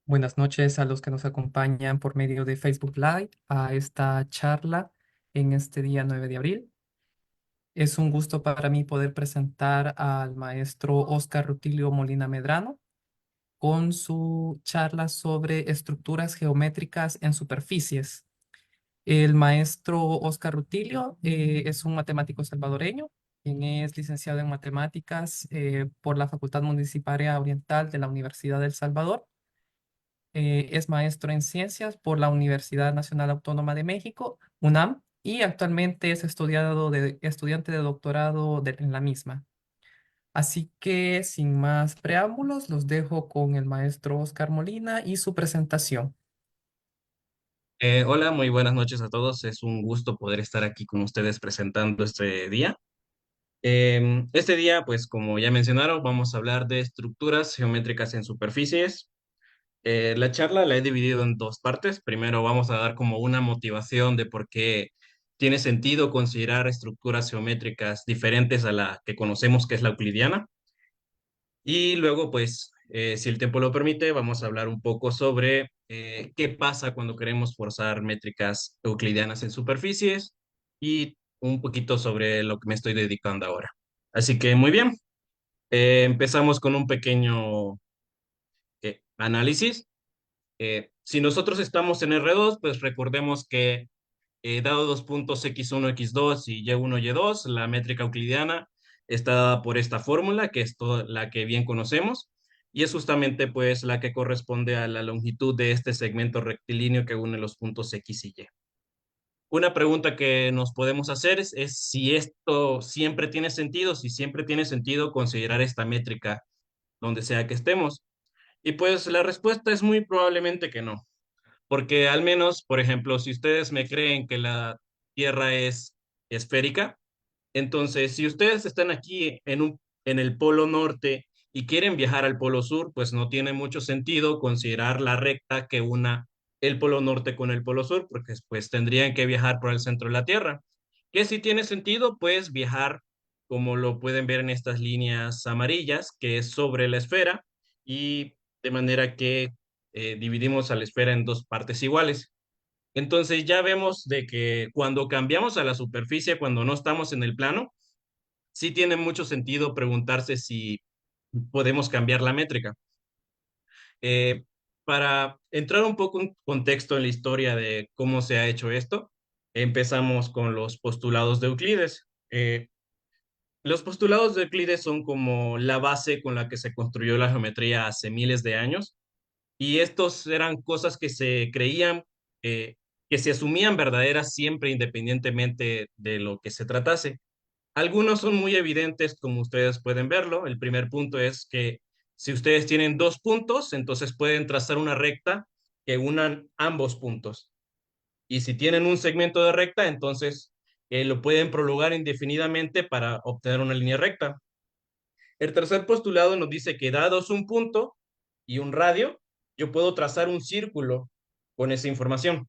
Buenas noches a los que nos acompañan por medio de Facebook Live a esta charla en este día 9 de abril. Es un gusto para mí poder presentar al maestro Óscar Rutilio Molina Medrano con su charla sobre estructuras geométricas en superficies. El maestro Óscar Rutilio es un matemático salvadoreño, quien es licenciado en matemáticas por la Facultad Municipal Oriental de la Universidad del Salvador. Es maestro en ciencias por la Universidad Nacional Autónoma de México, UNAM, y actualmente es estudiante de doctorado en la misma. Así que, sin más preámbulos, los dejo con el maestro Oscar Molina y su presentación. Hola, muy buenas noches a todos. Es un gusto poder estar aquí con ustedes presentando este día. Este día, pues como ya mencionaron, vamos a hablar de estructuras geométricas en superficies. La charla la he dividido en dos partes. Primero vamos a dar como una motivación de por qué tiene sentido considerar estructuras geométricas diferentes a la que conocemos, que es la euclidiana. Y luego, pues, si el tiempo lo permite, vamos a hablar un poco sobre qué pasa cuando queremos forzar métricas euclidianas en superficies y un poquito sobre lo que me estoy dedicando ahora. Así que muy bien, empezamos con un pequeño análisis. Si nosotros estamos en R2, pues recordemos que dado dos puntos x1, x2 y y1, y2, la métrica euclidiana está dada por esta fórmula, que es toda la que bien conocemos, y es justamente pues la que corresponde a la longitud de este segmento rectilíneo que une los puntos x y y. Una pregunta que nos podemos hacer es si esto siempre tiene sentido, si siempre tiene sentido considerar esta métrica donde sea que estemos. Y pues la respuesta es muy probablemente que no. Porque al menos, por ejemplo, si ustedes me creen que la Tierra es esférica, entonces si ustedes están aquí en el polo norte y quieren viajar al polo sur, pues no tiene mucho sentido considerar la recta que una el polo norte con el polo sur, porque pues tendrían que viajar por el centro de la Tierra. Que si tiene sentido, pues viajar como lo pueden ver en estas líneas amarillas, que es sobre la esfera, y de manera que dividimos a la esfera en dos partes iguales. Entonces ya vemos de que cuando cambiamos a la superficie, cuando no estamos en el plano, sí tiene mucho sentido preguntarse si podemos cambiar la métrica. Eh, para entrar un poco en contexto en la historia de cómo se ha hecho esto, empezamos con los postulados de Euclides. Los postulados de Euclides son como la base con la que se construyó la geometría hace miles de años. Y estos eran cosas que se creían, eh, que se asumían verdaderas siempre independientemente de lo que se tratase. Algunos son muy evidentes, como ustedes pueden verlo. El primer punto es que si ustedes tienen dos puntos, entonces pueden trazar una recta que unan ambos puntos. Y si tienen un segmento de recta, entonces lo pueden prolongar indefinidamente para obtener una línea recta. El tercer postulado nos dice que dados un punto y un radio, yo puedo trazar un círculo con esa información.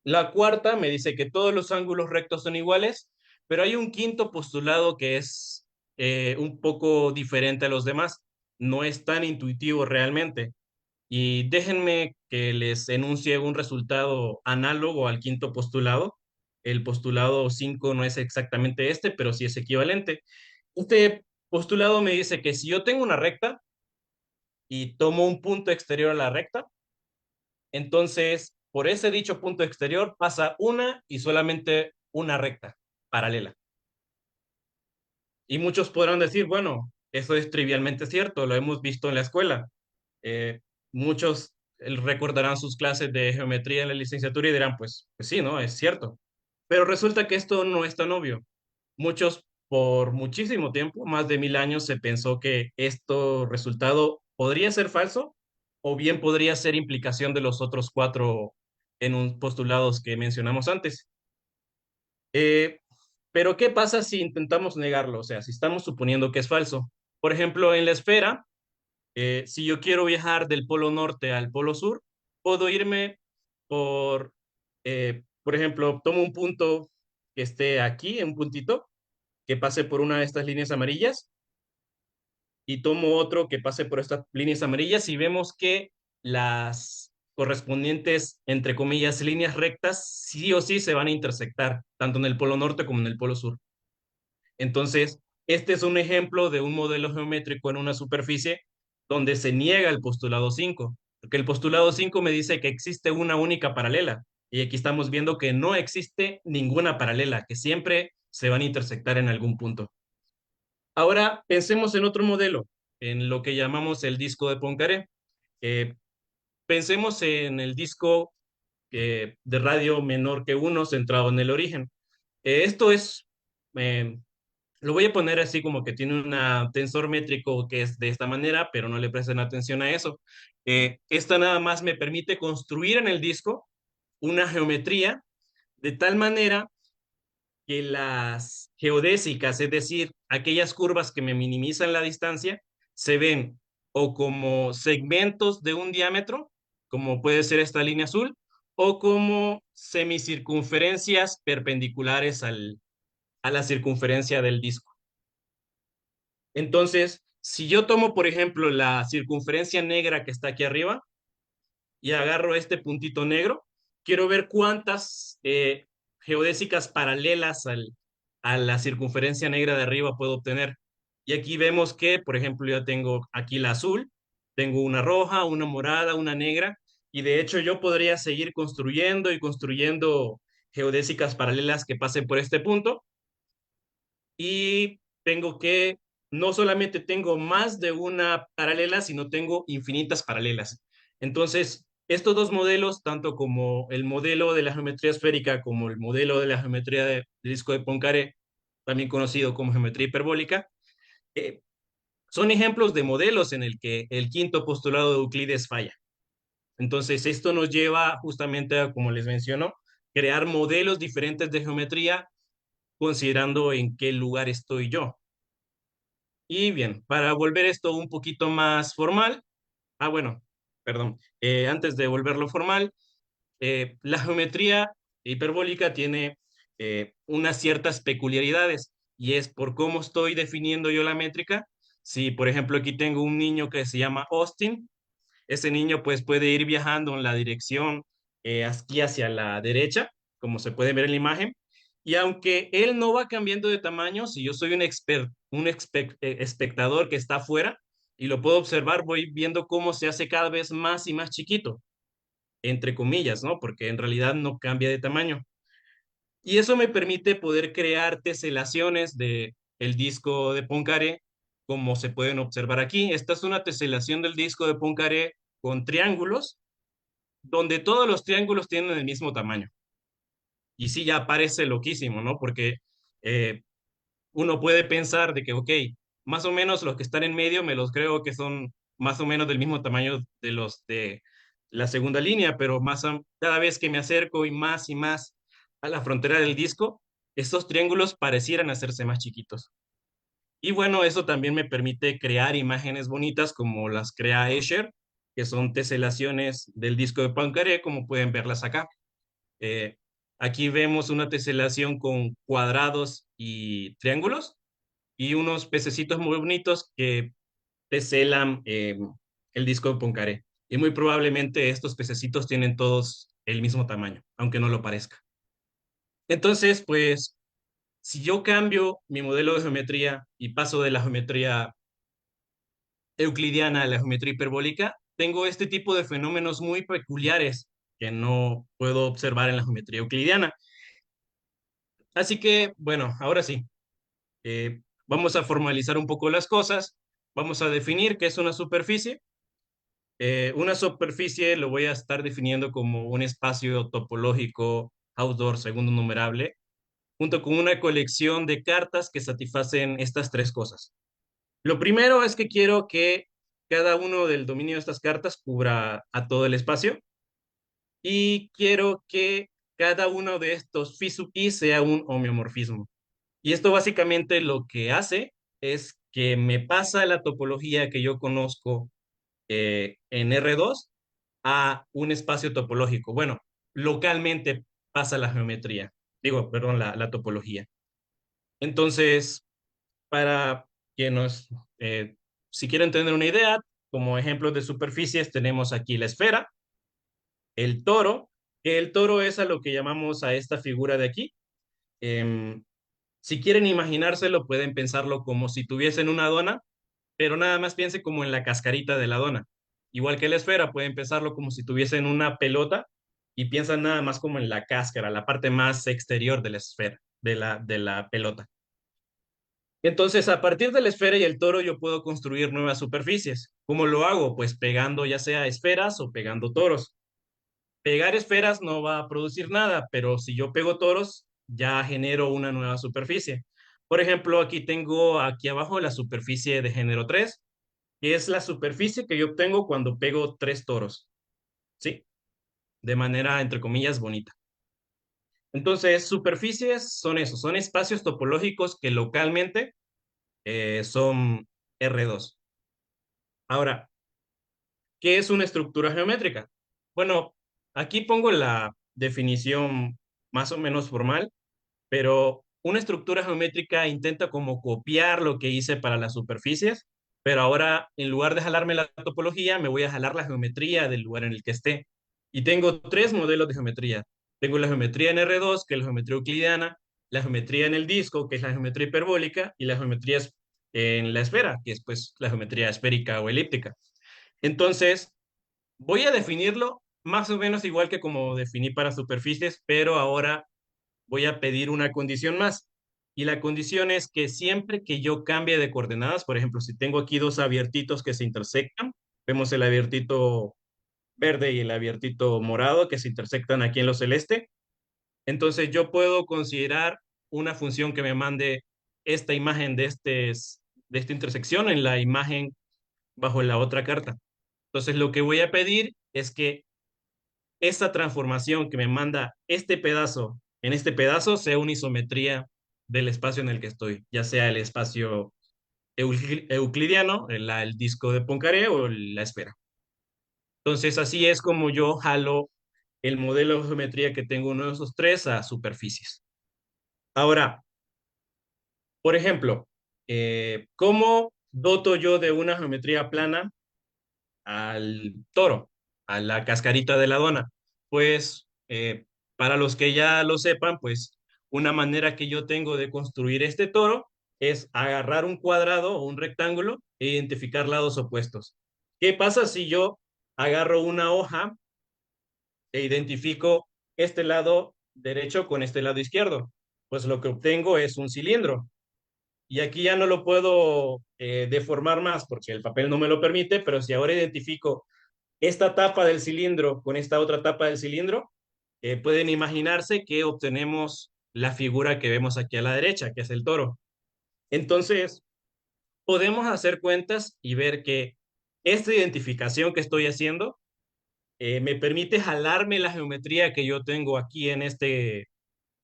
La cuarta me dice que todos los ángulos rectos son iguales, pero hay un quinto postulado que es un poco diferente a los demás. No es tan intuitivo realmente. Y déjenme que les enuncie un resultado análogo al quinto postulado. El postulado 5 no es exactamente este, pero sí es equivalente. Este postulado me dice que si yo tengo una recta y tomo un punto exterior a la recta, entonces por ese dicho punto exterior pasa una y solamente una recta paralela. Y muchos podrán decir, bueno, eso es trivialmente cierto, lo hemos visto en la escuela. Eh, muchos recordarán sus clases de geometría en la licenciatura y dirán, pues sí, ¿no? Es cierto. Pero resulta que esto no es tan obvio. Muchos, por muchísimo tiempo, más de 1000 años, se pensó que esto resultado podría ser falso o bien podría ser implicación de los otros cuatro en un postulados que mencionamos antes. Eh, pero ¿qué pasa si intentamos negarlo? O sea, si estamos suponiendo que es falso. Por ejemplo, en la esfera, si yo quiero viajar del polo norte al polo sur, puedo irme por ejemplo, tomo un punto que esté aquí, un puntito, que pase por una de estas líneas amarillas, y tomo otro que pase por estas líneas amarillas y vemos que las correspondientes, entre comillas, líneas rectas, sí o sí se van a intersectar, tanto en el polo norte como en el polo sur. Entonces, este es un ejemplo de un modelo geométrico en una superficie donde se niega el postulado 5, porque el postulado 5 me dice que existe una única paralela, y aquí estamos viendo que no existe ninguna paralela, que siempre se van a intersectar en algún punto. Ahora pensemos en otro modelo, en lo que llamamos el disco de Poincaré. Eh, Pensemos en el disco de radio menor que uno centrado en el origen. Esto es, eh, lo voy a poner así como que tiene un tensor métrico que es de esta manera, pero no le presten atención a eso. Esta nada más me permite construir en el disco una geometría de tal manera que las geodésicas, es decir, aquellas curvas que me minimizan la distancia, se ven o como segmentos de un diámetro, como puede ser esta línea azul, o como semicircunferencias perpendiculares a la circunferencia del disco. Entonces, si yo tomo, por ejemplo, la circunferencia negra que está aquí arriba y agarro este puntito negro, quiero ver cuántas geodésicas paralelas a la circunferencia negra de arriba puedo obtener. Y aquí vemos que, por ejemplo, yo tengo aquí la azul, tengo una roja, una morada, una negra, y de hecho yo podría seguir construyendo y construyendo geodésicas paralelas que pasen por este punto, y tengo que, no solamente tengo más de una paralela, sino tengo infinitas paralelas. Entonces, estos dos modelos, tanto como el modelo de la geometría esférica como el modelo de la geometría de disco de Poincaré, también conocido como geometría hiperbólica, eh, son ejemplos de modelos en el que el quinto postulado de Euclides falla. Entonces, esto nos lleva justamente a, como les menciono, crear modelos diferentes de geometría considerando en qué lugar estoy yo. Y bien, para volver esto un poquito más formal, bueno, perdón, antes de volverlo formal, la geometría hiperbólica tiene unas ciertas peculiaridades, y es por cómo estoy definiendo yo la métrica. Si, por ejemplo, aquí tengo un niño que se llama Austin, ese niño pues puede ir viajando en la dirección aquí hacia la derecha, como se puede ver en la imagen, y aunque él no va cambiando de tamaño, si yo soy un espectador que está afuera y lo puedo observar, voy viendo cómo se hace cada vez más y más chiquito, entre comillas, ¿no? Porque en realidad no cambia de tamaño. Y eso me permite poder crear teselaciones de el disco de Poincaré, como se pueden observar aquí. Esta es una teselación del disco de Poincaré con triángulos, donde todos los triángulos tienen el mismo tamaño. Y sí, ya parece loquísimo, ¿no? Porque eh, uno puede pensar de que, ok, más o menos los que están en medio me los creo que son más o menos del mismo tamaño de los de la segunda línea, pero cada vez que me acerco y más a la frontera del disco, estos triángulos parecieran hacerse más chiquitos. Y bueno, eso también me permite crear imágenes bonitas como las crea Escher, que son teselaciones del disco de Poincaré, como pueden verlas acá. Eh, Aquí vemos una teselación con cuadrados y triángulos y unos pececitos muy bonitos que teselan el disco de Poincaré. Y muy probablemente estos pececitos tienen todos el mismo tamaño, aunque no lo parezca. Entonces, pues, si yo cambio mi modelo de geometría y paso de la geometría euclidiana a la geometría hiperbólica, tengo este tipo de fenómenos muy peculiares que no puedo observar en la geometría euclidiana. Así que, bueno, ahora sí, vamos a formalizar un poco las cosas. Vamos a definir qué es una superficie. Una superficie lo voy a estar definiendo como un espacio topológico outdoor segundo numerable, junto con una colección de cartas que satisfacen estas tres cosas. Lo primero es que quiero que cada uno del dominio de estas cartas cubra a todo el espacio, y quiero que cada uno de estos phi sub i sea un homeomorfismo. Y esto básicamente lo que hace es que me pasa la topología que yo conozco en R2 a un espacio topológico. Bueno, localmente pasa la geometría, digo, perdón, la topología. Entonces, para que nos, si quieren tener una idea, como ejemplos de superficies tenemos aquí la esfera, el toro, que el toro es a lo que llamamos a esta figura de aquí. Em, si quieren imaginárselo, pueden pensarlo como si tuviesen una dona, pero nada más piense como en la cascarita de la dona. Igual que la esfera, pueden pensarlo como si tuviesen una pelota y piensan nada más como en la cáscara, la parte más exterior de la esfera, de la pelota. Entonces, a partir de la esfera y el toro, yo puedo construir nuevas superficies. ¿Cómo lo hago? Pues pegando ya sea esferas o pegando toros. Pegar esferas no va a producir nada, pero si yo pego toros, ya genero una nueva superficie. Por ejemplo, aquí tengo aquí abajo la superficie de género 3, que es la superficie que yo obtengo cuando pego tres toros, ¿sí? De manera, entre comillas, bonita. Entonces, superficies son eso, son espacios topológicos que localmente son R2. Ahora, ¿qué es una estructura geométrica? Bueno, aquí pongo la definición más o menos formal, pero una estructura geométrica intenta como copiar lo que hice para las superficies, pero ahora en lugar de jalarme la topología, me voy a jalar la geometría del lugar en el que esté. Y tengo tres modelos de geometría. Tengo la geometría en R2, que es la geometría euclidiana, la geometría en el disco, que es la geometría hiperbólica, y la geometría en la esfera, que es pues la geometría esférica o elíptica. Entonces, voy a definirlo más o menos igual que como definí para superficies, pero ahora voy a pedir una condición más. Y la condición es que siempre que yo cambie de coordenadas, por ejemplo, si tengo aquí dos abiertitos que se intersectan, vemos el abiertito verde y el abiertito morado que se intersectan aquí en lo celeste, entonces yo puedo considerar una función que me mande esta imagen de esta intersección en la imagen bajo la otra carta. Entonces lo que voy a pedir es que esta transformación que me manda este pedazo en este pedazo sea una isometría del espacio en el que estoy, ya sea el espacio euclidiano, el disco de Poincaré o la esfera. Entonces así es como yo jalo el modelo de geometría que tengo uno de esos tres a superficies. Ahora, por ejemplo, ¿cómo doto yo de una geometría plana al toro, a la cascarita de la dona? Pues para los que ya lo sepan, pues una manera que yo tengo de construir este toro es agarrar un cuadrado o un rectángulo e identificar lados opuestos. ¿Qué pasa si yo agarro una hoja e identifico este lado derecho con este lado izquierdo? Pues lo que obtengo es un cilindro. Y aquí ya no lo puedo deformar más porque el papel no me lo permite, pero si ahora identifico esta tapa del cilindro con esta otra tapa del cilindro, pueden imaginarse que obtenemos la figura que vemos aquí a la derecha, que es el toro. Entonces, podemos hacer cuentas y ver que esta identificación que estoy haciendo me permite jalarme la geometría que yo tengo aquí en este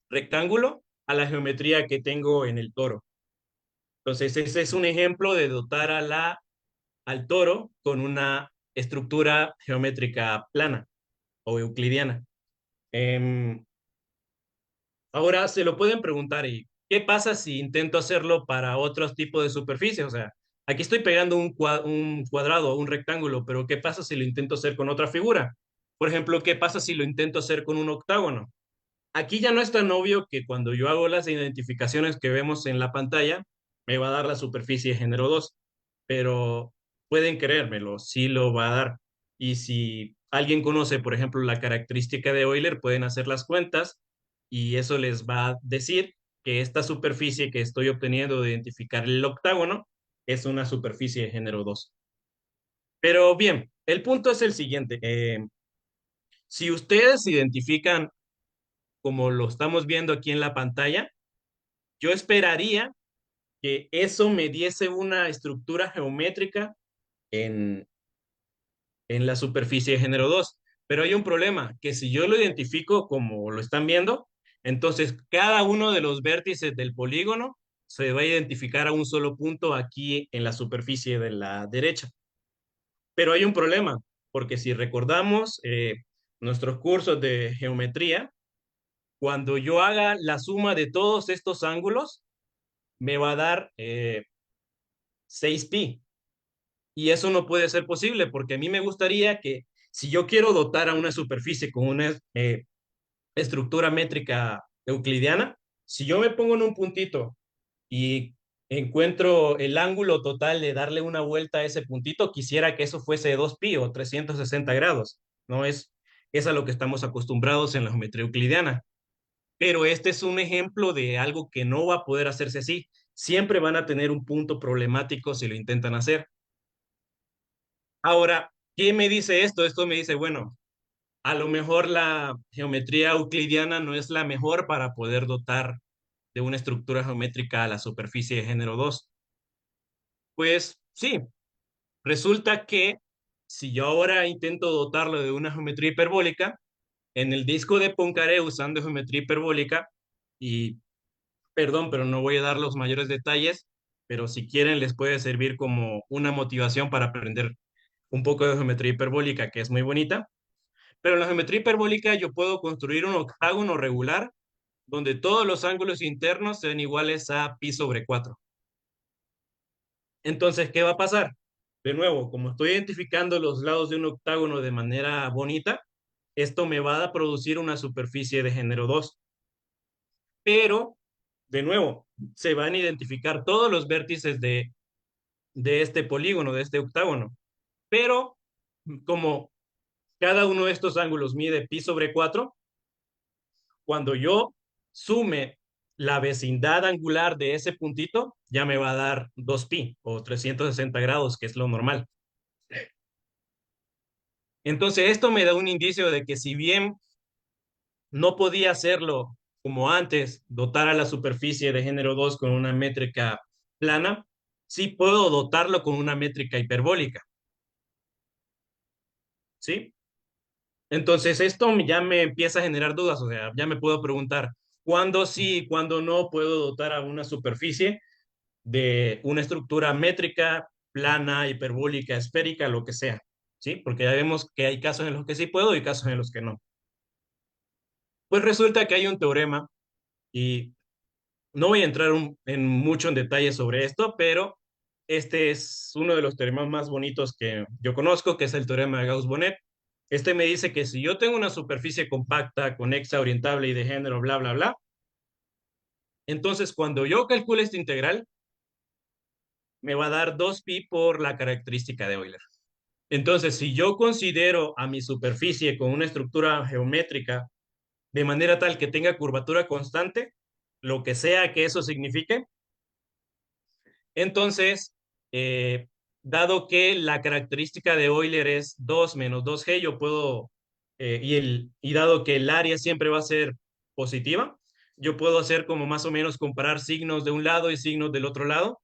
rectángulo a la geometría que tengo en el toro. Entonces, ese es un ejemplo de dotar al toro con una estructura geométrica plana o euclidiana. Em, Ahora se lo pueden preguntar, ¿y qué pasa si intento hacerlo para otros tipos de superficies? O sea, aquí estoy pegando un cuadrado, un rectángulo, pero ¿qué pasa si lo intento hacer con otra figura? Por ejemplo, ¿qué pasa si lo intento hacer con un octágono? Aquí ya no es tan obvio que cuando yo hago las identificaciones que vemos en la pantalla, me va a dar la superficie género 2, pero pueden creérmelo, sí lo va a dar. Y si alguien conoce, por ejemplo, la característica de Euler, pueden hacer las cuentas y eso les va a decir que esta superficie que estoy obteniendo de identificar el octágono es una superficie de género 2. Pero bien, el punto es el siguiente. Si ustedes identifican como lo estamos viendo aquí en la pantalla, yo esperaría que eso me diese una estructura geométrica en, en la superficie de género 2. Pero hay un problema, que si yo lo identifico como lo están viendo, entonces cada uno de los vértices del polígono se va a identificar a un solo punto aquí en la superficie de la derecha. Pero hay un problema, porque si recordamos nuestros cursos de geometría, cuando yo haga la suma de todos estos ángulos, me va a dar 6pi. Y eso no puede ser posible porque a mí me gustaría que si yo quiero dotar a una superficie con una estructura métrica euclidiana, si yo me pongo en un puntito y encuentro el ángulo total de darle una vuelta a ese puntito, quisiera que eso fuese 2pi o 360 grados. No es a lo que estamos acostumbrados en la geometría euclidiana. Pero este es un ejemplo de algo que no va a poder hacerse así. Siempre van a tener un punto problemático si lo intentan hacer. Ahora, ¿qué me dice esto? Esto me dice, bueno, a lo mejor la geometría euclidiana no es la mejor para poder dotar de una estructura geométrica a la superficie de género 2. Pues sí, resulta que si yo ahora intento dotarlo de una geometría hiperbólica, en el disco de Poincaré usando geometría hiperbólica, y perdón, pero no voy a dar los mayores detalles, pero si quieren les puede servir como una motivación para aprender un poco de geometría hiperbólica, que es muy bonita. Pero en la geometría hiperbólica yo puedo construir un octágono regular donde todos los ángulos internos sean iguales a pi sobre 4. Entonces, ¿qué va a pasar? De nuevo, como estoy identificando los lados de un octágono de manera bonita, esto me va a producir una superficie de género 2. Pero, de nuevo, se van a identificar todos los vértices de este polígono, de este octágono. Pero, como cada uno de estos ángulos mide pi sobre 4, cuando yo sume la vecindad angular de ese puntito, ya me va a dar 2pi o 360 grados, que es lo normal. Entonces, esto me da un indicio de que si bien no podía hacerlo como antes, dotar a la superficie de género 2 con una métrica plana, sí puedo dotarlo con una métrica hiperbólica, ¿sí? Entonces, esto ya me empieza a generar dudas, o sea, ya me puedo preguntar, ¿cuándo sí y cuándo no puedo dotar a una superficie de una estructura métrica, plana, hiperbólica, esférica, lo que sea? ¿Sí? Porque ya vemos que hay casos en los que sí puedo y casos en los que no. Pues resulta que hay un teorema y no voy a entrar mucho en detalle sobre esto, pero este es uno de los teoremas más bonitos que yo conozco, que es el teorema de Gauss-Bonnet. Este me dice que si yo tengo una superficie compacta, conexa, orientable y de género, bla, bla, bla, entonces cuando yo calcule esta integral, me va a dar 2pi por la característica de Euler. Entonces, si yo considero a mi superficie con una estructura geométrica de manera tal que tenga curvatura constante, lo que sea que eso signifique, entonces, eh, dado que la característica de Euler es 2 menos 2G, yo puedo, y dado que el área siempre va a ser positiva, yo puedo hacer como más o menos comparar signos de un lado y signos del otro lado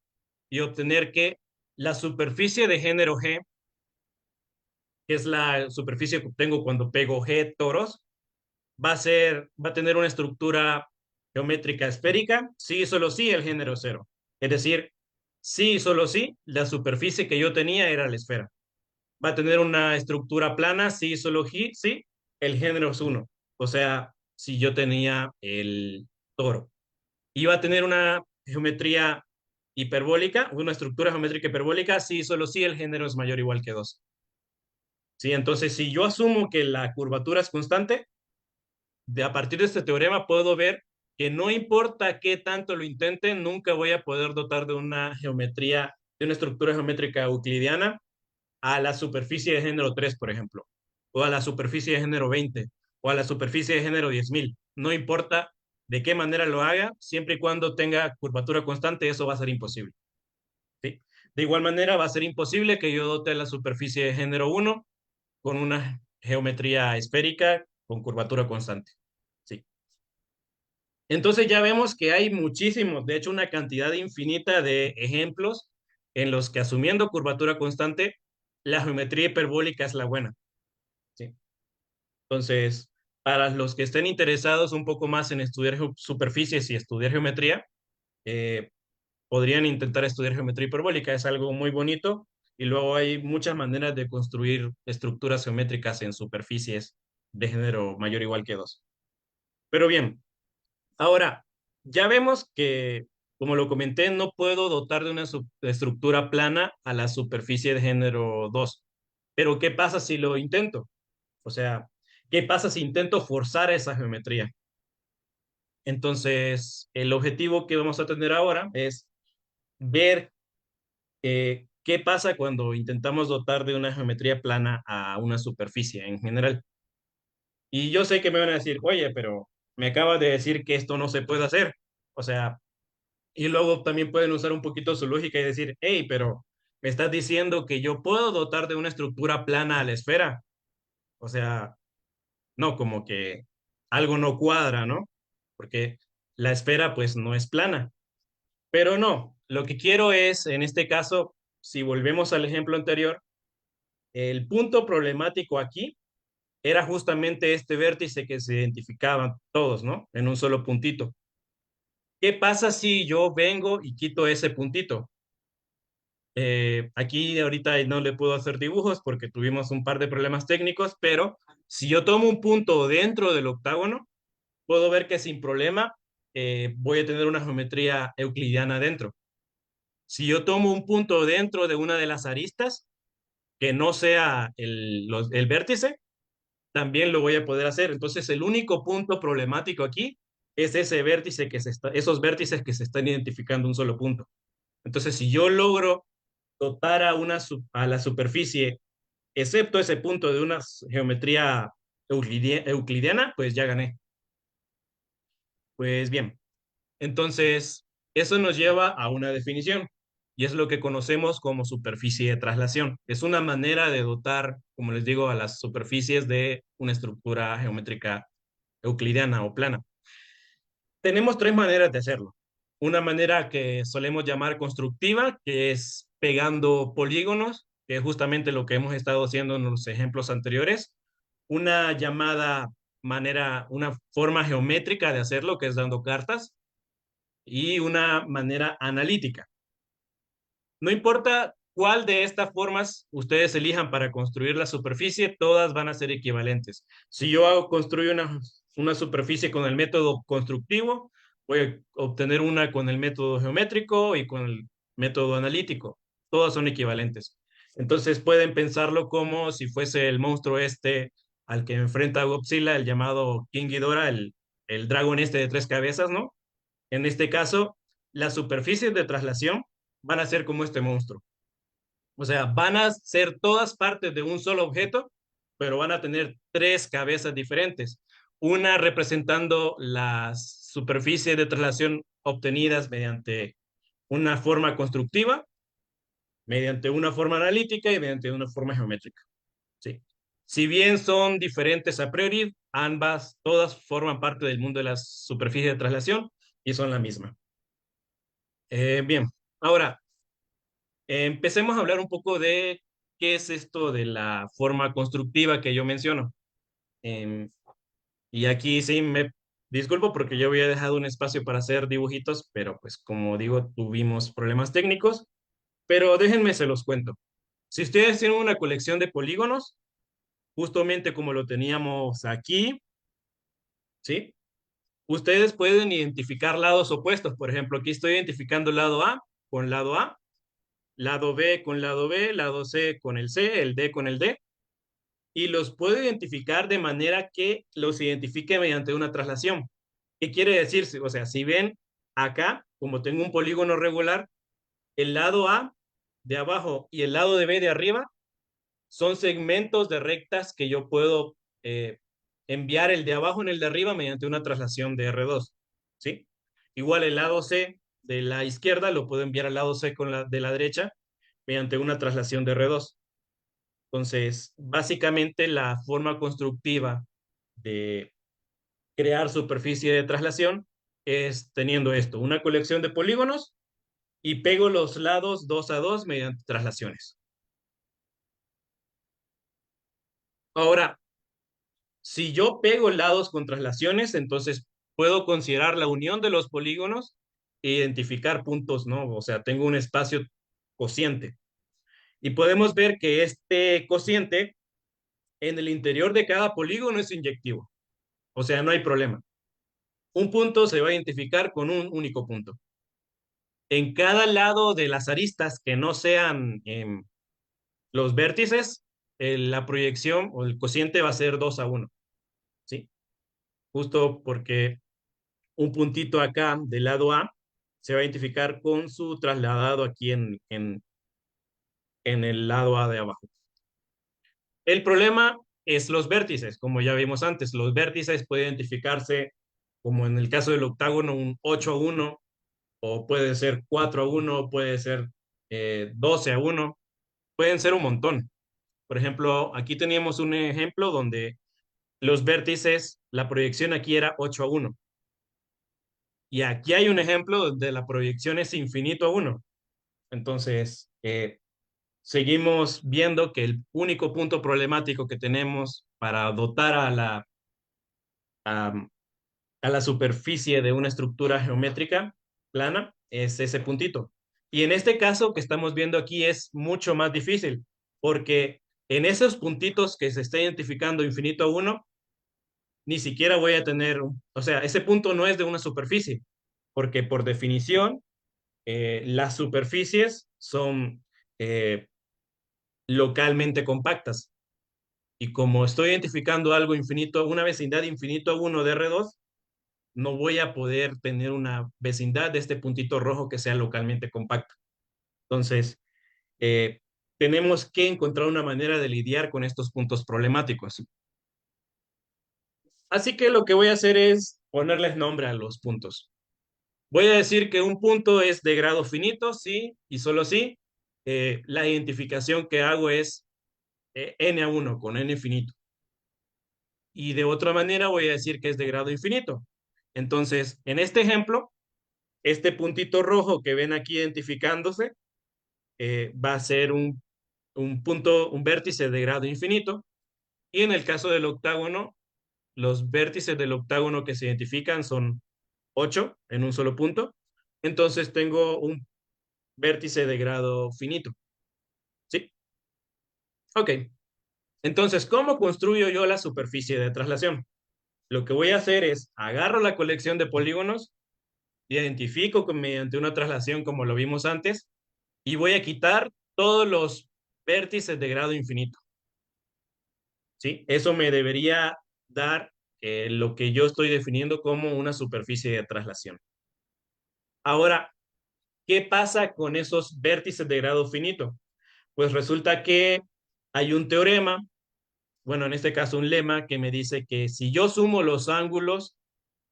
y obtener que la superficie de género G, que es la superficie que obtengo cuando pego G toros, va a tener una estructura geométrica esférica, sí y solo sí el género cero. Es decir, sí y solo sí, la superficie que yo tenía era la esfera. Va a tener una estructura plana, sí y solo sí, el género es uno. O sea, si yo tenía el toro. Y va a tener una geometría hiperbólica, una estructura geométrica hiperbólica, sí y solo sí el género es mayor o igual que 2. ¿Sí? Entonces, si yo asumo que la curvatura es constante, a partir de este teorema puedo ver que no importa qué tanto lo intenten, nunca voy a poder dotar de una geometría, de una estructura geométrica euclidiana a la superficie de género 3, por ejemplo, o a la superficie de género 20, o a la superficie de género 10.000. No importa de qué manera lo haga, siempre y cuando tenga curvatura constante, eso va a ser imposible. ¿Sí? De igual manera, va a ser imposible que yo dote a la superficie de género 1 con una geometría esférica con curvatura constante. ¿Sí? Entonces ya vemos que hay muchísimos, de hecho una cantidad infinita de ejemplos en los que asumiendo curvatura constante, la geometría hiperbólica es la buena. ¿Sí? Entonces, para los que estén interesados un poco más en estudiar superficies y estudiar geometría, eh, podrían intentar estudiar geometría hiperbólica. Es algo muy bonito y luego hay muchas maneras de construir estructuras geométricas en superficies de género mayor o igual que 2. Pero bien, ahora, ya vemos que Como lo comenté, no puedo dotar de una estructura plana a la superficie de género 2. Pero ¿qué pasa si lo intento? O sea, ¿qué pasa si intento forzar esa geometría? Entonces, el objetivo que vamos a tener ahora es ver qué pasa cuando intentamos dotar de una geometría plana a una superficie en general. Y yo sé que me van a decir, oye, pero me acabas de decir que esto no se puede hacer. O sea, y luego también pueden usar un poquito su lógica y decir, hey, pero me estás diciendo que yo puedo dotar de una estructura plana a la esfera. O sea, no, como que algo no cuadra, ¿no? Porque la esfera pues no es plana. Pero no, lo que quiero es, en este caso, si volvemos al ejemplo anterior, el punto problemático aquí era justamente este vértice que se identificaban todos, ¿no? En un solo puntito. ¿Qué pasa si yo vengo y quito ese puntito? Aquí ahorita no le puedo hacer dibujos porque tuvimos un par de problemas técnicos, pero si yo tomo un punto dentro del octágono, puedo ver que sin problema voy a tener una geometría euclidiana dentro. Si yo tomo un punto dentro de una de las aristas, que no sea el vértice, también lo voy a poder hacer. Entonces, el único punto problemático aquí es ese vértice esos vértices que se están identificando un solo punto. Entonces, si yo logro dotar a la superficie, excepto ese punto de una geometría euclidiana, pues ya gané. Pues bien, entonces eso nos lleva a una definición y es lo que conocemos como superficie de traslación. Es una manera de dotar, como les digo, a las superficies de una estructura geométrica euclidiana o plana. Tenemos tres maneras de hacerlo. Una manera que solemos llamar constructiva, que es pegando polígonos, que es justamente lo que hemos estado haciendo en los ejemplos anteriores. Una llamada una forma geométrica de hacerlo, que es dando cartas, y una manera analítica. No importa cuál de estas formas ustedes elijan para construir la superficie, todas van a ser equivalentes. Si yo construyo una superficie con el método constructivo, voy a obtener una con el método geométrico y con el método analítico. Todas son equivalentes. Entonces pueden pensarlo como si fuese el monstruo este al que enfrenta Godzilla, el llamado King Ghidorah, el dragón este de tres cabezas, ¿no? En este caso, las superficies de traslación van a ser como este monstruo. O sea, van a ser todas partes de un solo objeto, pero van a tener tres cabezas diferentes. Una representando las superficies de traslación obtenidas mediante una forma constructiva, mediante una forma analítica y mediante una forma geométrica. ¿Sí? Si bien son diferentes a priori, todas forman parte del mundo de las superficies de traslación y son la misma. Bien, ahora empecemos a hablar un poco de qué es esto de la forma constructiva que yo menciono. Em, y aquí sí me disculpo porque yo había dejado un espacio para hacer dibujitos, pero pues como digo, tuvimos problemas técnicos, pero déjenme se los cuento. Si ustedes tienen una colección de polígonos, justamente como lo teníamos aquí, ¿sí? Ustedes pueden identificar lados opuestos. Por ejemplo, aquí estoy identificando lado A con lado A, lado B con lado B, lado C con el C, el D con el D, y los puedo identificar de manera que los identifique mediante una traslación. ¿Qué quiere decir? O sea, si ven acá, como tengo un polígono regular, el lado A de abajo y el lado de B de arriba son segmentos de rectas que yo puedo enviar el de abajo en el de arriba mediante una traslación de R2, ¿sí? Igual el lado C de la izquierda lo puedo enviar al lado C de la derecha mediante una traslación de R2. Entonces, básicamente la forma constructiva de crear superficie de traslación es teniendo esto, una colección de polígonos y pego los lados dos a dos mediante traslaciones. Ahora, si yo pego lados con traslaciones, entonces puedo considerar la unión de los polígonos e identificar puntos, ¿no? O sea, tengo un espacio cociente. Y podemos ver que este cociente en el interior de cada polígono es inyectivo. O sea, no hay problema. Un punto se va a identificar con un único punto. en cada lado de las aristas que no sean los vértices, la proyección o el cociente va a ser 2:1, ¿sí? Justo porque un puntito acá del lado A se va a identificar con su trasladado aquí en el lado A de abajo. El problema es los vértices, como ya vimos antes. Los vértices pueden identificarse, como en el caso del octágono, un 8:1, o puede ser 4:1, puede ser 12:1, pueden ser un montón. Por ejemplo, aquí teníamos un ejemplo donde los vértices, la proyección aquí era 8:1. Y aquí hay un ejemplo donde la proyección es infinito a 1. Entonces, seguimos viendo que el único punto problemático que tenemos para dotar a, a la superficie de una estructura geométrica plana es ese puntito. Y en este caso que estamos viendo aquí es mucho más difícil, porque en esos puntitos que se está identificando infinito a 1, ni siquiera voy a tener, o sea, ese punto no es de una superficie, porque por definición las superficies son eh, localmente compactas. Y como estoy identificando algo infinito, una vecindad infinito a 1 de R2, no voy a poder tener una vecindad de este puntito rojo que sea localmente compacta. Entonces, eh, tenemos que encontrar una manera de lidiar con estos puntos problemáticos. Así que lo que voy a hacer es ponerles nombre a los puntos. Voy a decir que un punto es de grado finito, sí, y solo sí. La identificación que hago es n/1 con n finito. Y de otra manera voy a decir que es de grado infinito. Entonces, en este ejemplo, este puntito rojo que ven aquí identificándose va a ser un punto, un vértice de grado infinito. Y en el caso del octágono, los vértices del octágono que se identifican son 8 en un solo punto. Entonces tengo un vértice de grado finito. ¿Sí? Ok. Entonces, ¿cómo construyo yo la superficie de traslación? Lo que voy a hacer es agarro la colección de polígonos, identifico mediante una traslación como lo vimos antes, y voy a quitar todos los vértices de grado infinito. ¿Sí? Eso me debería dar lo que yo estoy definiendo como una superficie de traslación. Ahora, ¿qué pasa con esos vértices de grado finito? Pues resulta que hay un teorema, bueno, en este caso un lema, que me dice que si yo sumo los ángulos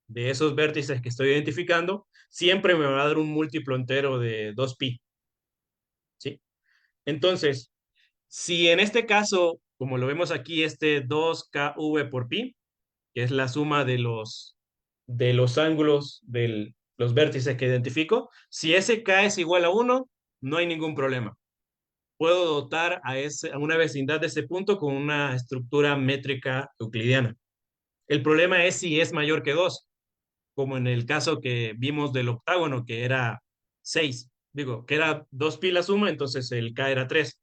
de esos vértices que estoy identificando, siempre me va a dar un múltiplo entero de 2pi. ¿Sí? Entonces, si en este caso, como lo vemos aquí, este 2kv por pi, que es la suma de los ángulos de los vértices que identifico, si ese k es igual a 1, no hay ningún problema. Puedo dotar a una vecindad de ese punto con una estructura métrica euclidiana. El problema es si es mayor que 2, como en el caso que vimos del octágono, que era 6. Digo, que era 2pi la suma, entonces el k era 3.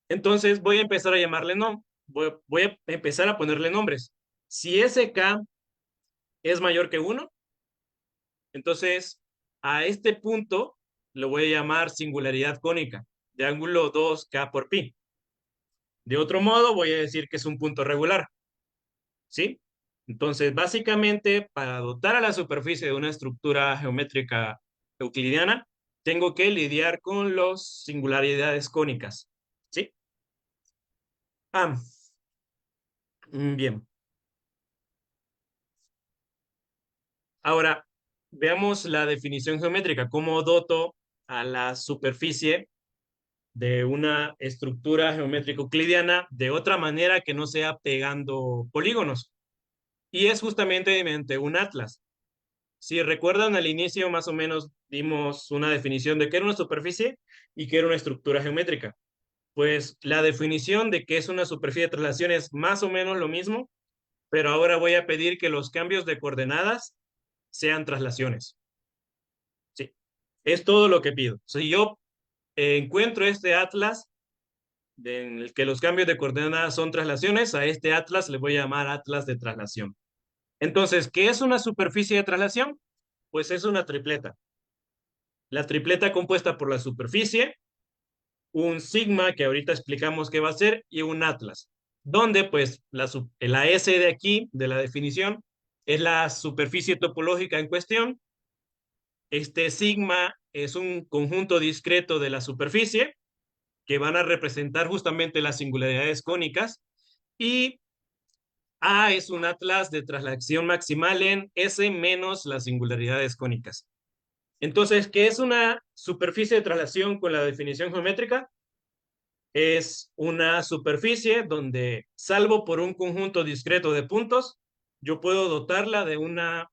Entonces voy a empezar a llamarle no, voy a empezar a ponerle nombres. Si ese k es mayor que 1, entonces a este punto lo voy a llamar singularidad cónica de ángulo 2k por pi. De otro modo, voy a decir que es un punto regular, ¿sí? Entonces, básicamente, para dotar a la superficie de una estructura geométrica euclidiana, tengo que lidiar con las singularidades cónicas, ¿sí? Ah, bien. Ahora, veamos la definición geométrica, cómo doto a la superficie de una estructura geométrica euclidiana de otra manera que no sea pegando polígonos. Y es justamente mediante un atlas. Si recuerdan al inicio, más o menos dimos una definición de qué era una superficie y qué era una estructura geométrica. Pues la definición de qué es una superficie de traslación es más o menos lo mismo, pero ahora voy a pedir que los cambios de coordenadas sean traslaciones. Sí, es todo lo que pido. Si yo encuentro este atlas en el que los cambios de coordenadas son traslaciones, a este atlas le voy a llamar atlas de traslación. Entonces, ¿qué es una superficie de traslación? Pues es una tripleta. la tripleta compuesta por la superficie, un sigma, que ahorita explicamos qué va a ser, y un atlas, donde pues la S de aquí, de la definición, es la superficie topológica en cuestión. Este sigma es un conjunto discreto de la superficie que van a representar justamente las singularidades cónicas, y A es un atlas de traslación maximal en S menos las singularidades cónicas. Entonces, ¿qué es una superficie de traslación con la definición geométrica? Es una superficie donde, salvo por un conjunto discreto de puntos, yo puedo dotarla de una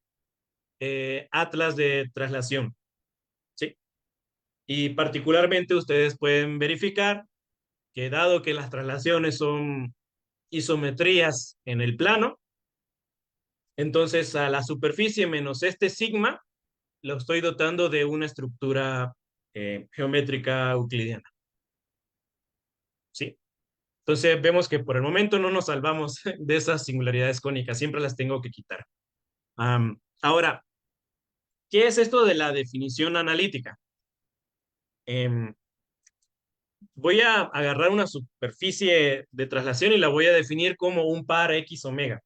atlas de traslación, ¿sí? Y particularmente ustedes pueden verificar que dado que las traslaciones son isometrías en el plano, entonces a la superficie menos este sigma lo estoy dotando de una estructura geométrica euclidiana, ¿sí? Entonces vemos que por el momento no nos salvamos de esas singularidades cónicas, siempre las tengo que quitar. Ahora, ¿qué es esto de la definición analítica? Em, Voy a agarrar una superficie de traslación y la voy a definir como un par X omega.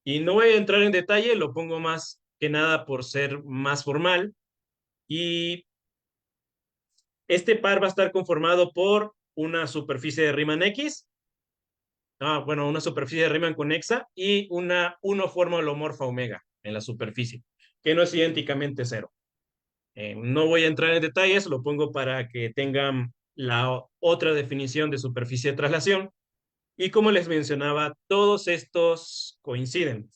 Y no voy a entrar en detalle, lo pongo más que nada por ser más formal. Y este par va a estar conformado por una superficie de Riemann X, bueno, una superficie de Riemann convexa y una forma holomorfa omega en la superficie, que no es idénticamente cero. No voy a entrar en detalles, lo pongo para que tengan la otra definición de superficie de traslación. Y como les mencionaba, todos estos coinciden,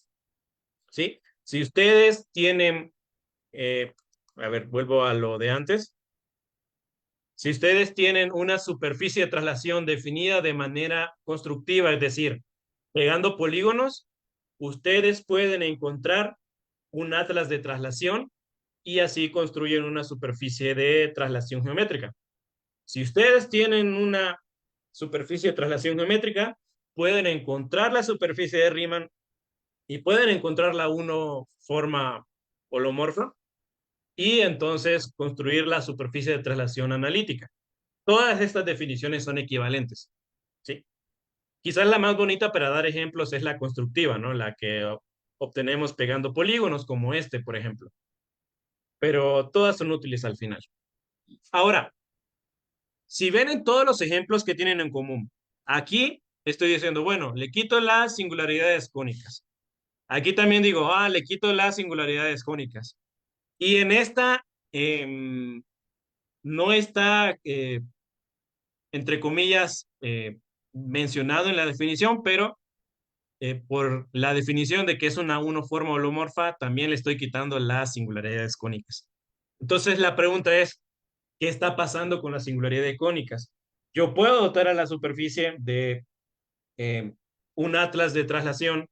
¿sí? Si ustedes tienen, eh, a ver, vuelvo a lo de antes. Si ustedes tienen una superficie de traslación definida de manera constructiva, es decir, pegando polígonos, ustedes pueden encontrar un atlas de traslación y así construyen una superficie de traslación geométrica. Si ustedes tienen una superficie de traslación geométrica, pueden encontrar la superficie de Riemann y pueden encontrar la forma holomorfa y entonces construir la superficie de traslación analítica. Todas estas definiciones son equivalentes, ¿sí? Quizás la más bonita para dar ejemplos es la constructiva, ¿no? La que obtenemos pegando polígonos como este, por ejemplo. Pero todas son útiles al final. Ahora, si ven en todos los ejemplos que tienen en común, aquí estoy diciendo, bueno, le quito las singularidades cónicas. Aquí también digo, le quito las singularidades cónicas. Y en esta no está, entre comillas, mencionado en la definición, pero por la definición de que es una forma holomorfa, también le estoy quitando las singularidades cónicas. Entonces la pregunta es, ¿qué está pasando con las singularidades cónicas? Yo puedo dotar a la superficie de eh, un atlas de traslación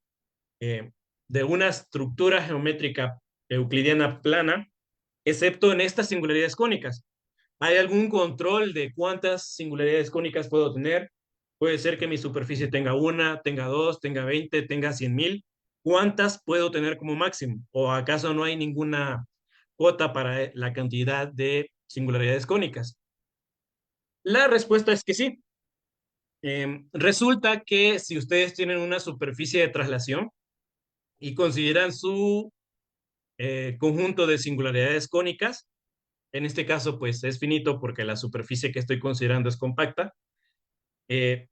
eh, de una estructura geométrica euclidiana plana, excepto en estas singularidades cónicas. ¿Hay algún control de cuántas singularidades cónicas puedo tener? Puede ser que mi superficie tenga una, tenga dos, tenga 20, tenga 100,000. ¿Cuántas puedo tener como máximo? ¿O acaso no hay ninguna cuota para la cantidad de singularidades cónicas? La respuesta es que sí. Resulta que si ustedes tienen una superficie de traslación y consideran su conjunto de singularidades cónicas, en este caso pues es finito porque la superficie que estoy considerando es compacta, eh,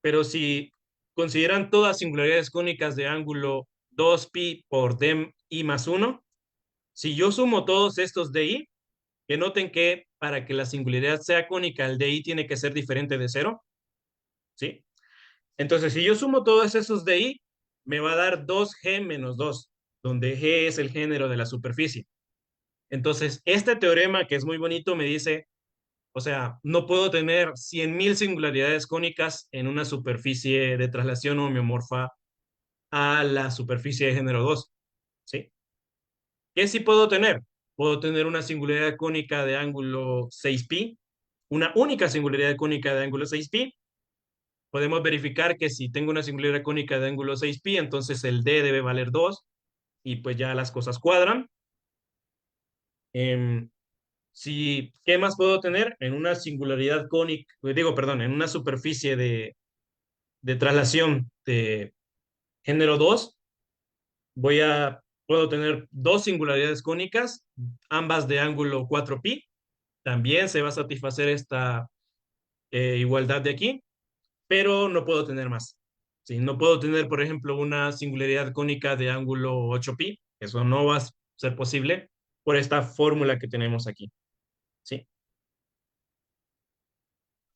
pero si consideran todas singularidades cónicas de ángulo 2pi por DI más 1, si yo sumo todos estos DI, que noten que para que la singularidad sea cónica, el DI tiene que ser diferente de cero, ¿sí? Entonces, si yo sumo todos esos DI, me va a dar 2G menos 2, donde G es el género de la superficie. Entonces, este teorema, que es muy bonito, me dice, o sea, no puedo tener 100,000 singularidades cónicas en una superficie de traslación homeomorfa a la superficie de género 2, ¿sí? ¿Qué sí puedo tener? Puedo tener una singularidad cónica de ángulo 6pi, una única singularidad cónica de ángulo 6pi. Podemos verificar que si tengo una singularidad cónica de ángulo 6pi, entonces el d debe valer 2 y pues ya las cosas cuadran. Si, ¿qué más puedo tener? En una singularidad cónica, digo, perdón, en una superficie de traslación de género 2 puedo tener dos singularidades cónicas, ambas de ángulo 4π. También se va a satisfacer esta igualdad de aquí, pero no puedo tener más. ¿Sí? No puedo tener, por ejemplo, una singularidad cónica de ángulo 8π. Eso no va a ser posible por esta fórmula que tenemos aquí. ¿Sí?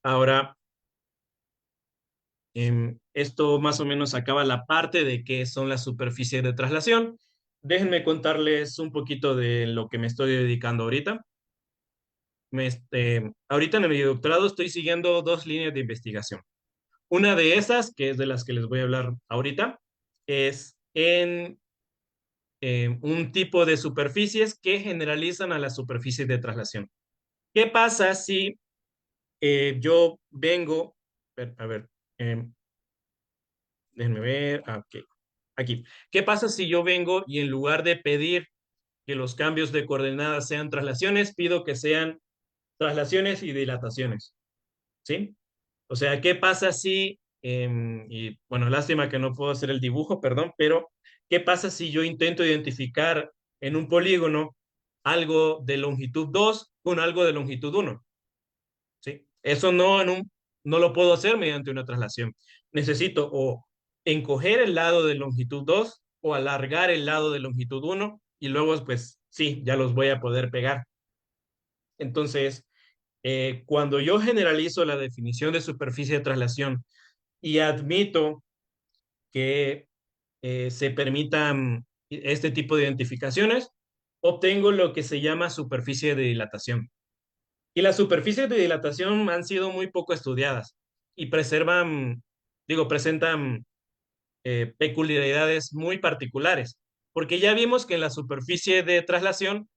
Ahora, esto más o menos acaba la parte de qué son las superficies de traslación. Déjenme contarles un poquito de lo que me estoy dedicando ahorita. Ahorita en mi doctorado estoy siguiendo dos líneas de investigación. Una de esas, que es de las que les voy a hablar ahorita, es en un tipo de superficies que generalizan a las superficies de traslación. ¿Qué pasa si yo vengo, a ver, em, déjenme ver, ok, aquí. ¿Qué pasa si yo vengo y en lugar de pedir que los cambios de coordenadas sean traslaciones, pido que sean traslaciones y dilataciones? ¿Sí? O sea, ¿qué pasa si, y bueno, lástima que no puedo hacer el dibujo, perdón, pero ¿qué pasa si yo intento identificar en un polígono algo de longitud 2 con algo de longitud 1? ¿Sí? Eso no lo puedo hacer mediante una traslación. Necesito o encoger el lado de longitud 2 o alargar el lado de longitud 1 y luego, pues sí, ya los voy a poder pegar. Entonces, cuando yo generalizo la definición de superficie de traslación y admito que se permitan este tipo de identificaciones, obtengo lo que se llama superficie de dilatación. Y las superficies de dilatación han sido muy poco estudiadas y presentan peculiaridades muy particulares, porque ya vimos que en la superficie de traslación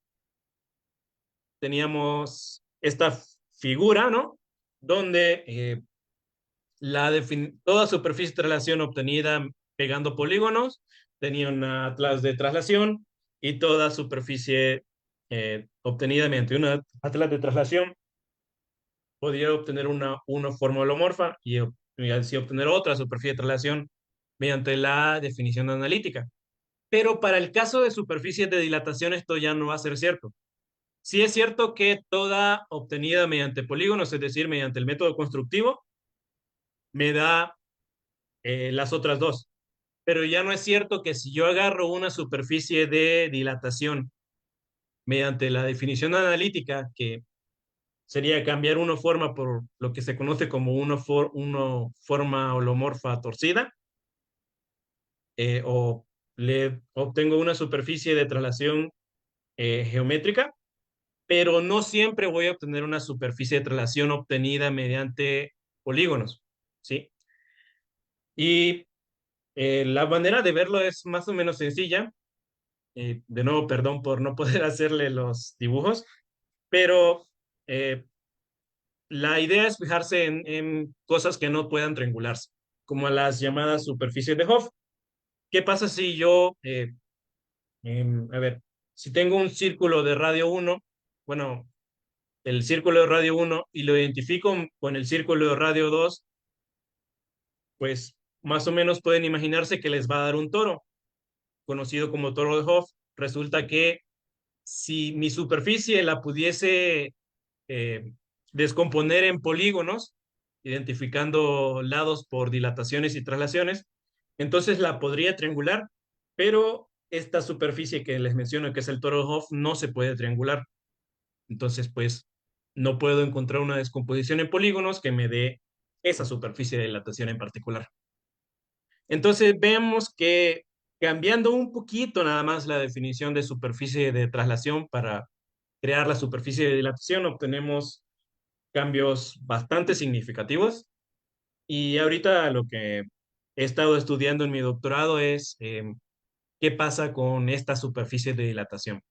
teníamos esta figura, ¿no? Donde toda superficie de traslación obtenida pegando polígonos tenía un atlas de traslación y toda superficie obtenida mediante un atlas de traslación podría obtener una forma holomorfa y así obtener otra superficie de traslación mediante la definición analítica. Pero para el caso de superficies de dilatación esto ya no va a ser cierto. Sí es cierto que toda obtenida mediante polígonos, es decir, mediante el método constructivo, me da las otras dos. Pero ya no es cierto que si yo agarro una superficie de dilatación mediante la definición analítica, que sería cambiar una forma por lo que se conoce como una forma holomorfa torcida, o le obtengo una superficie de traslación geométrica, pero no siempre voy a obtener una superficie de traslación obtenida mediante polígonos, ¿sí? Y la manera de verlo es más o menos sencilla. De nuevo, perdón por no poder hacerle los dibujos, pero eh, la idea es fijarse en cosas que no puedan triangularse, como las llamadas superficies de Hopf. ¿Qué pasa si yo, a ver, si tengo un círculo de radio 1, bueno, el círculo de radio 1 y lo identifico con el círculo de radio 2, pues más o menos pueden imaginarse que les va a dar un toro, conocido como toro de Hopf. Resulta que si mi superficie la pudiese eh, descomponer en polígonos, identificando lados por dilataciones y traslaciones, entonces la podría triangular, pero esta superficie que les menciono, que es el toro de Hopf, no se puede triangular. Entonces, pues, no puedo encontrar una descomposición en polígonos que me dé esa superficie de dilatación en particular. Entonces, vemos que cambiando un poquito nada más la definición de superficie de traslación para crear la superficie de dilatación, obtenemos cambios bastante significativos. Y ahorita lo que he estado estudiando en mi doctorado es qué pasa con esta superficie de dilatación,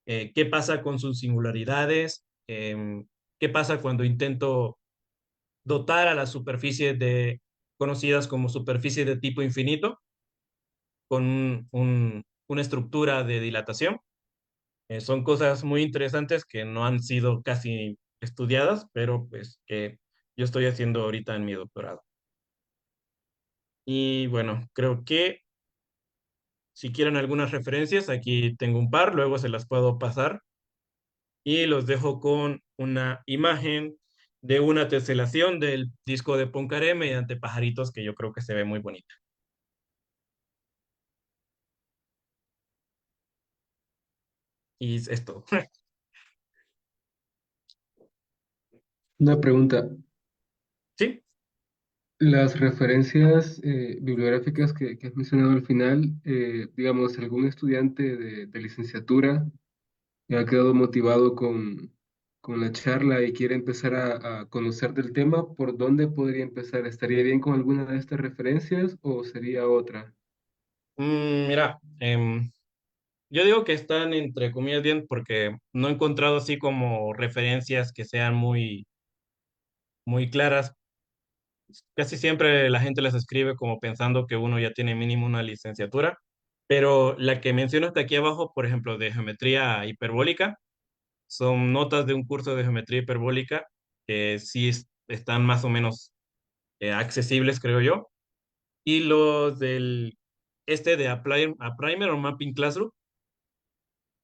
qué pasa con sus singularidades, qué pasa cuando intento dotar a las superficies conocidas como superficies de tipo infinito con una estructura de dilatación. Son cosas muy interesantes que no han sido casi estudiadas, pero pues que yo estoy haciendo ahorita en mi doctorado. Y bueno, creo que si quieren algunas referencias, aquí tengo un par, luego se las puedo pasar y los dejo con una imagen de una teselación del disco de Poincaré mediante pajaritos que yo creo que se ve muy bonita. Y es esto. Una pregunta. Sí. Las referencias bibliográficas que has mencionado al final, digamos, algún estudiante de licenciatura que ha quedado motivado con la charla y quiere empezar a conocer del tema, ¿por dónde podría empezar? ¿Estaría bien con alguna de estas referencias o sería otra? Mira, yo digo que están entre comillas bien porque no he encontrado así como referencias que sean muy claras. Casi siempre la gente las escribe como pensando que uno ya tiene mínimo una licenciatura, pero la que menciono hasta aquí abajo, por ejemplo, de geometría hiperbólica, son notas de un curso de geometría hiperbólica que sí están más o menos accesibles, creo yo. Y los del este de A Primer o Mapping Classroom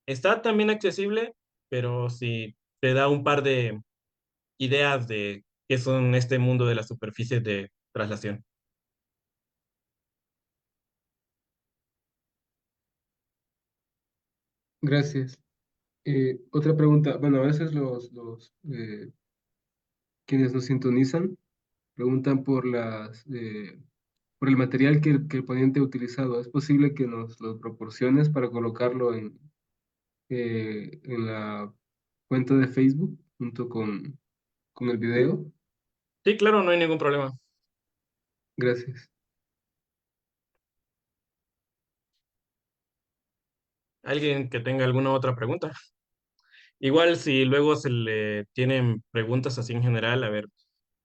está también accesible, pero sí te da un par de ideas de qué son este mundo de las superficies de traslación. Gracias. Otra pregunta. Bueno, a veces quienes nos sintonizan preguntan por el material que el ponente ha utilizado. ¿Es posible que nos lo proporciones para colocarlo en la cuenta de Facebook junto con el video? Sí, claro, no hay ningún problema. Gracias. ¿Alguien que tenga alguna otra pregunta? Igual si luego se le tienen preguntas así en general, a ver,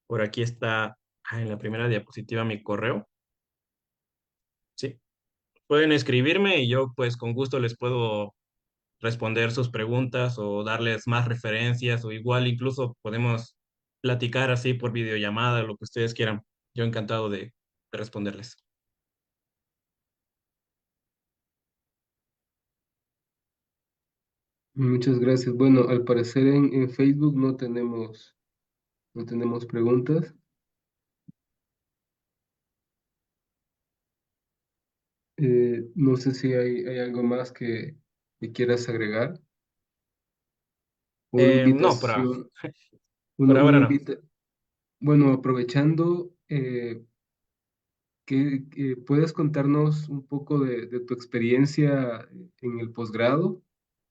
por aquí está en la primera diapositiva mi correo. Sí, pueden escribirme y yo pues con gusto les puedo responder sus preguntas o darles más referencias o igual incluso podemos platicar así por videollamada, lo que ustedes quieran. Yo encantado de responderles. Muchas gracias. Bueno, al parecer en Facebook no tenemos preguntas. No sé si hay algo más que quieras agregar. Una No, invitación, por una ahora no. invita. Bueno, aprovechando, ¿puedes contarnos un poco de tu experiencia en el posgrado?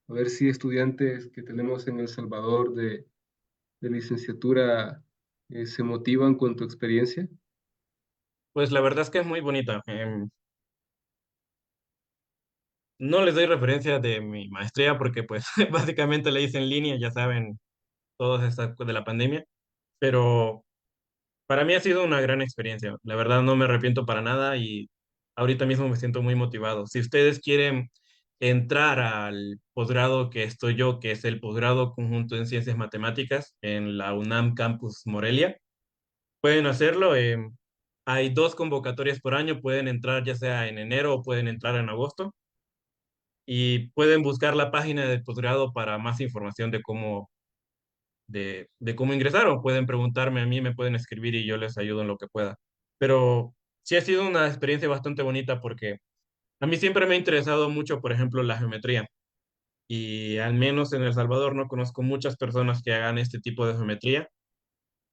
A ver si estudiantes que tenemos en El Salvador de licenciatura se motivan con tu experiencia. Pues la verdad es que es muy bonita. No les doy referencia de mi maestría porque pues básicamente la hice en línea, ya saben, todas estas de la pandemia, pero para mí ha sido una gran experiencia. La verdad no me arrepiento para nada y ahorita mismo me siento muy motivado. Si ustedes quieren entrar al posgrado que estoy yo, que es el posgrado conjunto en ciencias matemáticas en la UNAM Campus Morelia, pueden hacerlo. Hay dos convocatorias por año, pueden entrar ya sea en enero o pueden entrar en agosto y pueden buscar la página del posgrado para más información de cómo ingresar o pueden preguntarme a mí, me pueden escribir y yo les ayudo en lo que pueda. Pero sí ha sido una experiencia bastante bonita porque a mí siempre me ha interesado mucho, por ejemplo, la geometría y al menos en El Salvador no conozco muchas personas que hagan este tipo de geometría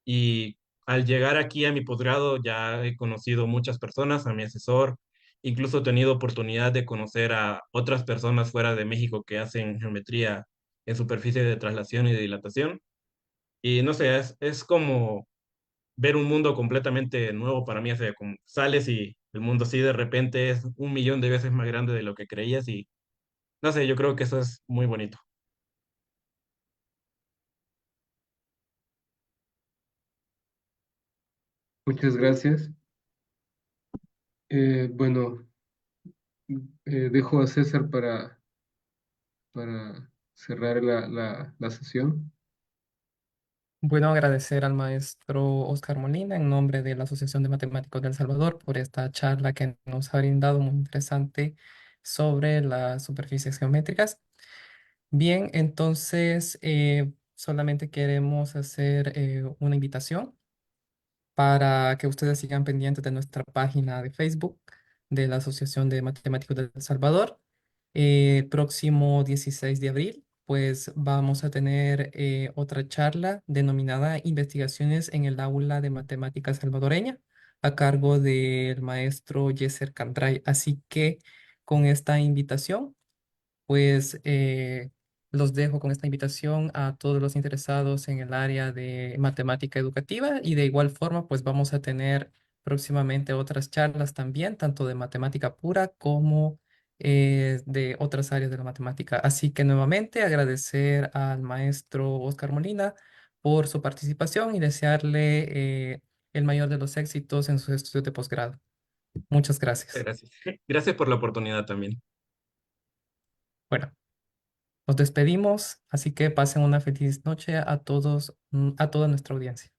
y al llegar aquí a mi posgrado ya he conocido muchas personas, a mi asesor, incluso he tenido oportunidad de conocer a otras personas fuera de México que hacen geometría en superficie de traslación y de dilatación. Y no sé, es como ver un mundo completamente nuevo para mí. O sea, como sales y el mundo así de repente es un millón de veces más grande de lo que creías y no sé, yo creo que eso es muy bonito. Muchas gracias. Bueno, dejo a César para cerrar la sesión. Bueno, agradecer al maestro Oscar Molina en nombre de la Asociación de Matemáticos de El Salvador por esta charla que nos ha brindado muy interesante sobre las superficies geométricas. Bien, entonces solamente queremos hacer una invitación para que ustedes sigan pendientes de nuestra página de Facebook de la Asociación de Matemáticos de El Salvador. Próximo 16 de abril, pues vamos a tener otra charla denominada Investigaciones en el Aula de Matemática Salvadoreña a cargo del maestro Yeser Candray. Así que con esta invitación pues los dejo con esta invitación a todos los interesados en el área de matemática educativa y de igual forma pues vamos a tener próximamente otras charlas también, tanto de matemática pura como de otras áreas de la matemática. Así que nuevamente agradecer al maestro Oscar Molina por su participación y desearle el mayor de los éxitos en sus estudios de posgrado. Muchas gracias. Gracias. Gracias por la oportunidad también. Bueno. Nos despedimos, así que pasen una feliz noche a todos, a toda nuestra audiencia.